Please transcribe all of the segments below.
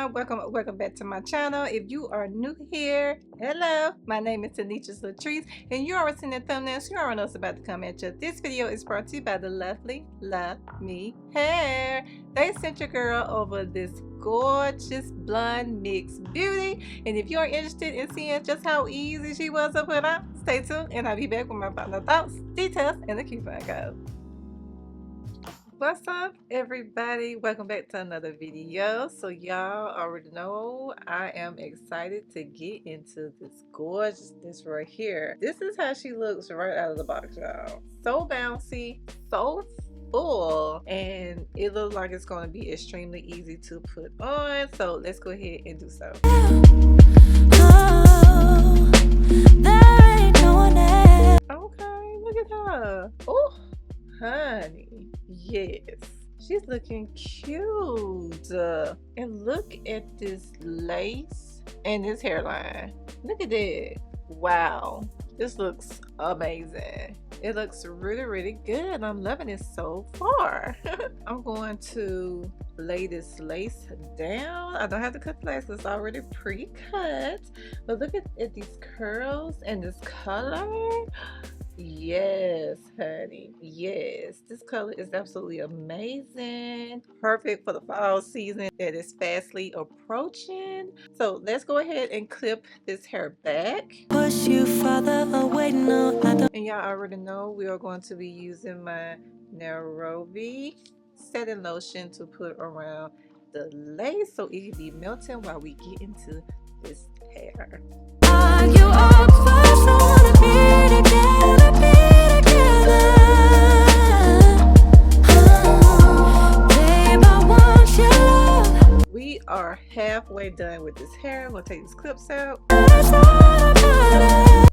everyone, welcome back to my channel. If you are new here, hello, my name is Deneatres, and you already seen the thumbnail, so you already know what's about to come at you. This video is brought to you by the lovely Luvme hair. They sent your girl over this gorgeous blonde mixed beauty, and if you are interested in seeing just how easy she was to put on, stay tuned and I'll be back with my final thoughts, details, and the coupon code. What's up, everybody? Welcome back to another video. So y'all already know I am excited to get into this gorgeousness right here. This is how she looks right out of the box, y'all. So bouncy, so full, and it looks like it's going to be extremely easy to put on. So let's go ahead and do so. Okay, look at her. Oh, honey, yes, she's looking cute. And look at this lace and this hairline. Look at that. Wow, this looks amazing. It looks really good. I'm loving it so far. I'm going to lay this lace down. I don't have to cut the lace, it's already pre-cut, but look at these curls and this color. Yes, honey, yes, this color is absolutely amazing. Perfect for the fall season that is fastly approaching. So let's go ahead and clip this hair back. Push you farther away. No, I don't. And y'all already know we are going to be using my newbie setting lotion to put around the lace so it can be melting while we get into this hair. Are you up first? I wanna be together, babe, I want your love. We are halfway done with this hair. I'm gonna take these clips out.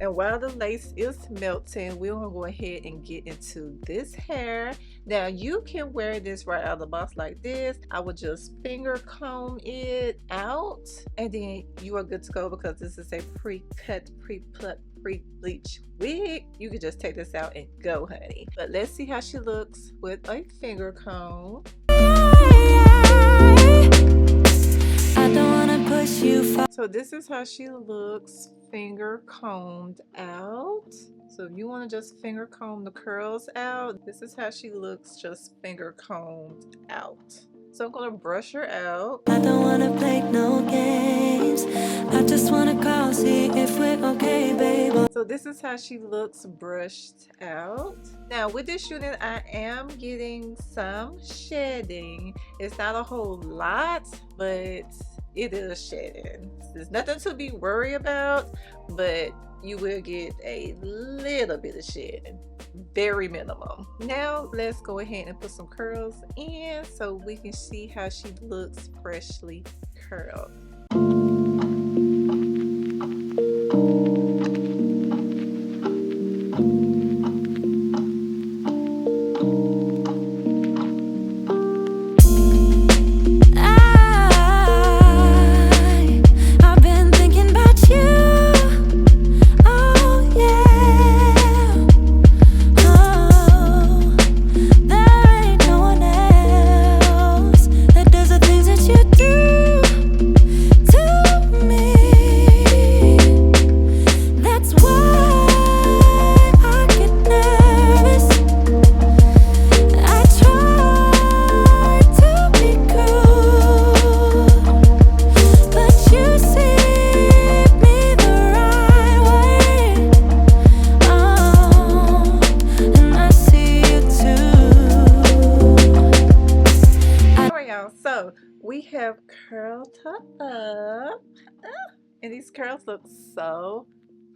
And while the lace is melting, we're gonna go ahead and get into this hair. Now you can wear this right out of the box like this. I would just finger comb it out, and then you are good to go because this is a pre-cut, pre-plucked, pre-bleach wig. You can just take this out and go, honey. But let's see how she looks with a finger comb. I don't wanna push you far. So this is how she looks finger combed out. So if you want to just finger comb the curls out, this is how she looks just finger combed out. So I'm gonna brush her out. I don't wanna play no games. I just wanna call, see if we're okay, baby. So this is how she looks brushed out. Now with this unit, I am getting some shedding. It's not a whole lot, but it is shedding. There's nothing to be worried about, but you will get a little bit of shedding, very minimum. Now let's go ahead and put some curls in so we can see how she looks freshly curled. We have curled her up, and these curls look so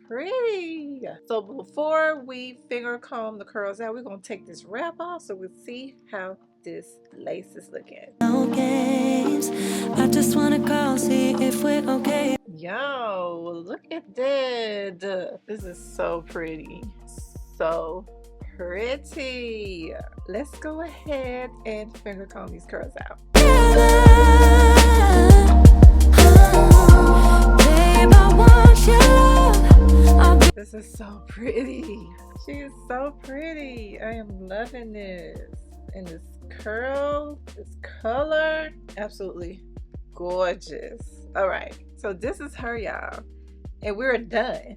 pretty. So before we finger comb the curls out, we're gonna take this wrap off so we'll see how this lace is looking. No games. I just wanna call, see if we're okay. Yo, look at that. This is so pretty, so pretty. Let's go ahead and finger comb these curls out. This is so pretty. She is so pretty. I am loving this. And this curl, this color, absolutely gorgeous. All right, so this is her, y'all, and we're done.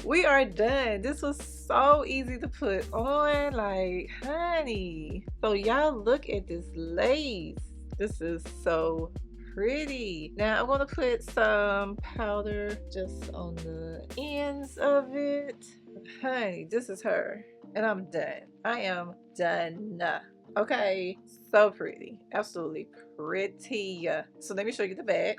We are done. This was so easy to put on, like, honey. So y'all look at this lace. This is so pretty. Now I'm gonna put some powder just on the ends of it. Honey, this is her, and I'm done. I am done. Okay, so pretty, absolutely pretty. So let me show you the back.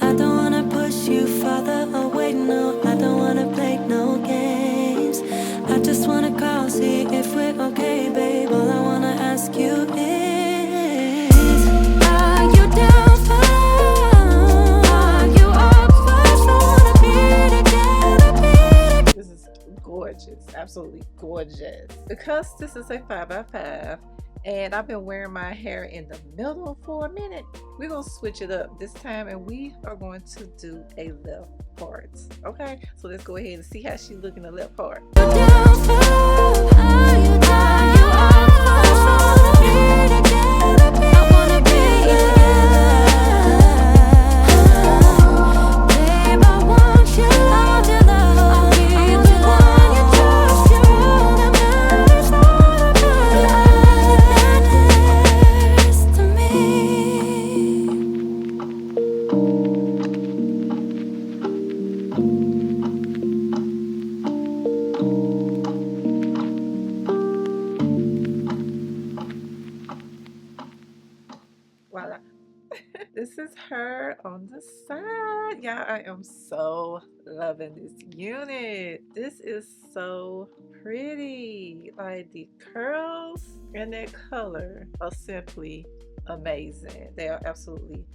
I don't wanna push you farther away, no, I don't wanna play no games. I just wanna call, see if we're okay, babe. All I wanna ask you is, are you down for? Are you up for? I wanna be together, This is gorgeous, absolutely gorgeous. Because this is a 5x5 and I've been wearing my hair in the middle for a minute, we're gonna switch it up this time and we are going to do a left part. Okay, so let's go ahead and see how she look in the left part. Voila. This is her on the side. Yeah, I am so loving this unit. This is so pretty. Like, the curls and that color are simply amazing. They are absolutely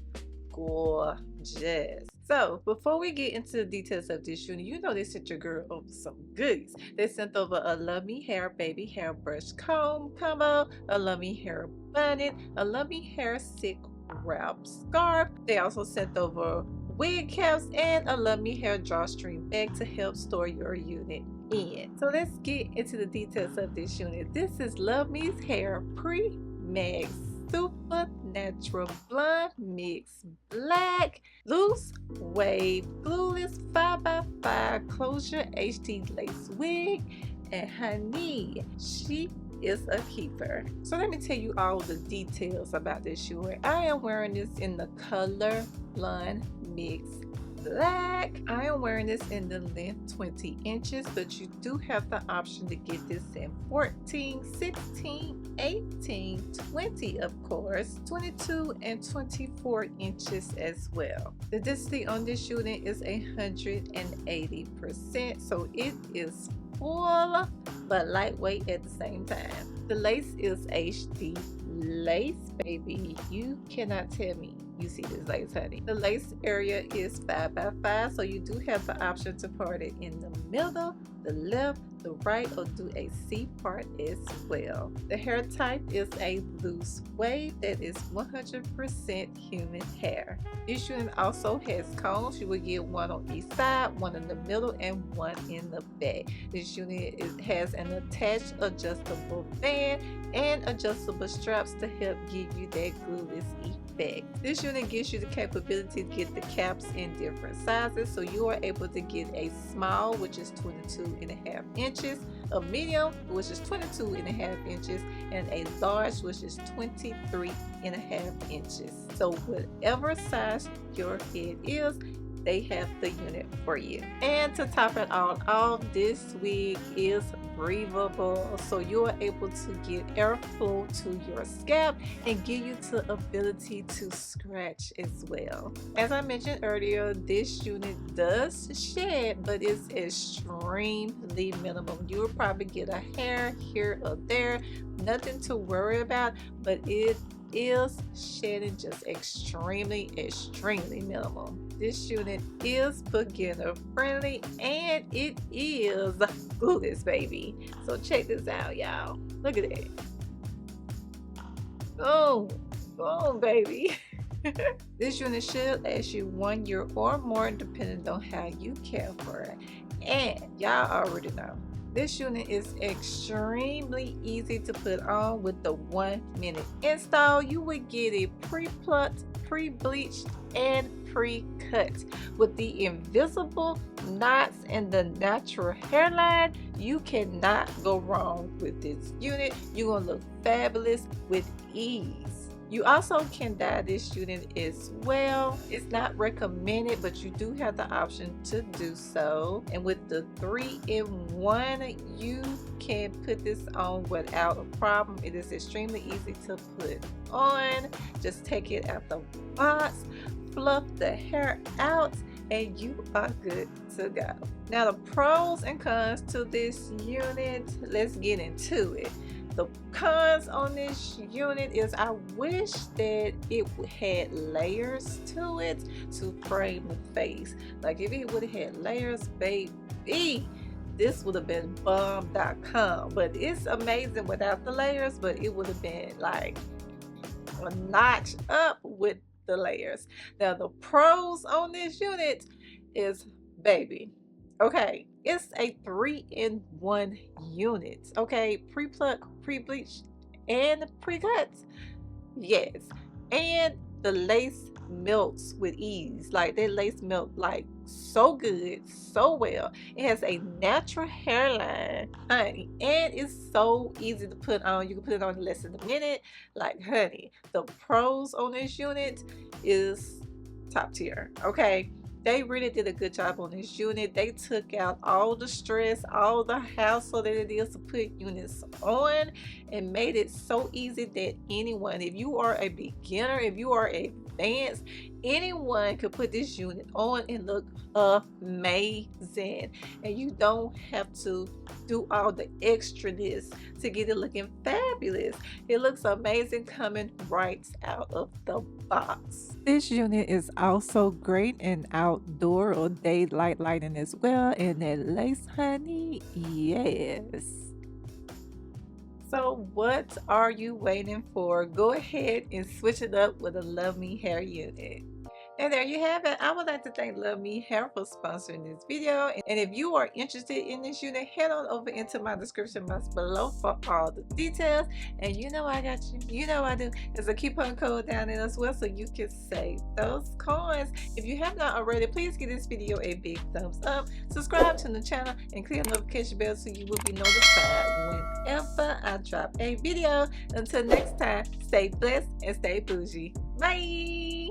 gorgeous. So before we get into the details of this unit, you know they sent your girl over some goodies. They sent over a Luvme hair baby hair brush comb combo, a Luvme hair bonnet, a Luvme hair sick wrap scarf. They also sent over wig caps and a Luvme hair drawstring bag to help store your unit in. So let's get into the details of this unit. This is Luvme's hair PREMAX super natural blonde mix black loose wave glueless 5x5 closure HD lace wig, and honey, she is a keeper. So let me tell you all the details about this unit. I am wearing this in the color blonde mix black. I am wearing this in the length 20 inches, but you do have the option to get this in 14, 16, 18, 20, of course, 22 and 24 inches as well. The density on this unit is 180%, so it is full but lightweight at the same time. The lace is HD lace, baby. You cannot tell me you see this lace, honey. The lace area is 5x5, so you do have the option to part it in the middle, the left, the right, or do a C part as well. The hair type is a loose wave that is 100% human hair. This unit also has combs. You will get one on each side, one in the middle, and one in the back. This unit has an attached adjustable band and adjustable straps to help give you that glueless effect. This unit gives you the capability to get the caps in different sizes, so you are able to get a small, which is 22.5 inches, a medium, which is 22.5 inches, and a large, which is 23.5 inches. So whatever size your head is, they have the unit for you. And to top it all off, this wig is breathable, so you are able to get airflow to your scalp and give you the ability to scratch as well. As I mentioned earlier, this unit does shed, but it's extremely minimum. You will probably get a hair here or there, nothing to worry about, but it is shedding just extremely minimal. This unit is beginner friendly and it is glueless, baby. So check this out, y'all. Look at that. Boom, boom, baby. This unit should last you 1 year or more, depending on how you care for it. And y'all already know, this unit is extremely easy to put on with the 1 minute install. You would get it pre-plucked, pre-bleached and pre-cut. With the invisible knots and the natural hairline, you cannot go wrong with this unit. You're gonna look fabulous with ease. You also can dye this unit as well. It's not recommended, but you do have the option to do so. And with the 3-in-1, you can put this on without a problem. It is extremely easy to put on. Just take it out the box, fluff the hair out, and you are good to go. Now the pros and cons to this unit, let's get into it. The cons on this unit is I wish that it had layers to it to frame the face. Like if it would have had layers, baby, this would have been bomb.com. But it's amazing without the layers, but it would have been like a notch up with the layers. Now the pros on this unit is, baby, okay, it's a 3-in-1 unit. Okay, pre-pluck, pre-bleach, and pre-cut. Yes, and the lace melts with ease. Like that lace melt like so good, so well. It has a natural hairline, honey, and it's so easy to put on. You can put it on in less than a minute. Like, honey, the pros on this unit is top tier. Okay, they really did a good job on this unit. They took out all the stress, all the hassle that it is to put units on, and made it so easy that anyone, if you are a beginner, if you are advanced, anyone could put this unit on and look amazing. And you don't have to do all the extraness to get it looking fabulous. It looks amazing coming right out of the box. This unit is also great in outdoor or daylight lighting as well. And that lace, honey, yes. So what are you waiting for? Go ahead and switch it up with a luvme hair unit. And there you have it. I would like to thank luvme Hair for sponsoring this video. And if you are interested in this unit, head on over into my description box below for all the details. And you know I got you. You know I do. There's a coupon code down there as well, so you can save those coins. If you have not already, please give this video a big thumbs up. Subscribe to the channel and click the notification bell so you will be notified whenever I drop a video. Until next time, stay blessed and stay bougie. Bye.